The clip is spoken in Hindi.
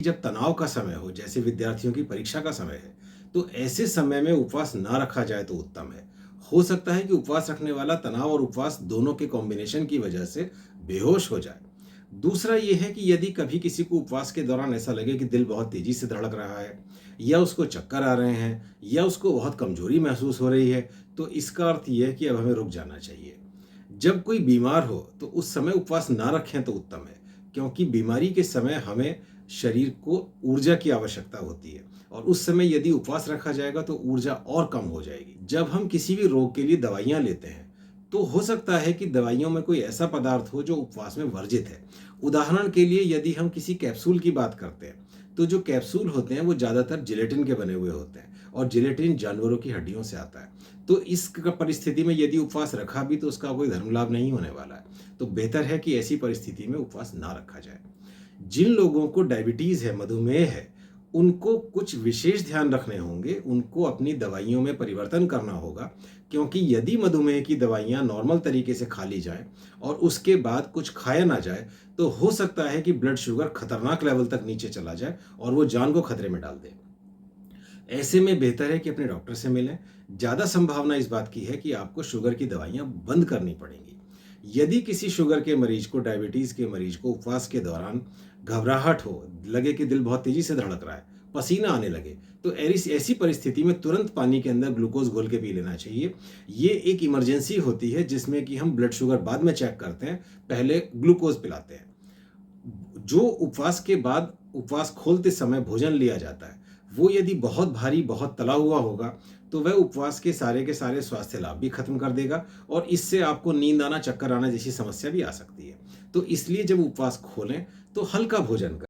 जब तनाव का समय हो, जैसे विद्यार्थियों की परीक्षा का समय है, तो ऐसे समय में उपवास ना रखा जाए तो उत्तम है। हो सकता है कि उपवास रखने वाला तनाव और उपवास दोनों के कॉम्बिनेशन की वजह से बेहोश हो जाए। दूसरा ये है कि यदि कभी किसी को उपवास के दौरान ऐसा लगे कि दिल बहुत तेजी से धड़क रहा है, या उसको चक्कर आ रहे हैं, या उसको बहुत कमजोरी महसूस हो रही है, तो इसका अर्थ यह है कि अब हमें रुक जाना चाहिए। जब कोई बीमार हो तो उस समय उपवास ना रखें तो उत्तम है, क्योंकि बीमारी के समय हमें शरीर को ऊर्जा की आवश्यकता होती है, और उस समय यदि उपवास रखा जाएगा तो ऊर्जा और कम हो जाएगी। जब हम किसी भी रोग के लिए दवाइयां लेते हैं, तो हो सकता है कि दवाइयों में कोई ऐसा पदार्थ हो जो उपवास में वर्जित है। उदाहरण के लिए यदि हम किसी कैप्सूल की बात करते हैं, तो जो कैप्सूल होते हैं वो ज़्यादातर जिलेटिन के बने हुए होते हैं, और जिलेटिन जानवरों की हड्डियों से आता है। तो इस परिस्थिति में यदि उपवास रखा भी तो उसका कोई धर्म लाभ नहीं होने वाला है। तो बेहतर है कि ऐसी परिस्थिति में उपवास ना रखा जाए। जिन लोगों को डायबिटीज है, मधुमेह है, उनको कुछ विशेष ध्यान रखने होंगे, उनको अपनी दवाइयों में परिवर्तन करना होगा, क्योंकि यदि मधुमेह की दवाइयां नॉर्मल तरीके से खा ली जाए और उसके बाद कुछ खाया ना जाए, तो हो सकता है कि ब्लड शुगर खतरनाक लेवल तक नीचे चला जाए और वो जान को खतरे में डाल दे। ऐसे में बेहतर है कि अपने डॉक्टर से मिलें। ज़्यादा संभावना इस बात की है कि आपको शुगर की दवाइयाँ बंद करनी पड़ेंगी। यदि किसी शुगर के मरीज को, डायबिटीज़ के मरीज को उपवास के दौरान घबराहट हो, लगे कि दिल बहुत तेज़ी से धड़क रहा है, पसीना आने लगे, तो ऐसी परिस्थिति में तुरंत पानी के अंदर ग्लूकोज़ घोल के पी लेना चाहिए। ये एक इमरजेंसी होती है जिसमें कि हम ब्लड शुगर बाद में चेक करते हैं, पहले ग्लूकोज़ पिलाते हैं। जो उपवास के बाद उपवास खोलते समय भोजन लिया जाता है, वो यदि बहुत भारी, बहुत तला हुआ होगा, तो वह उपवास के सारे स्वास्थ्य लाभ भी खत्म कर देगा, और इससे आपको नींद आना, चक्कर आना जैसी समस्या भी आ सकती है। तो इसलिए जब उपवास खोलें तो हल्का भोजन करें।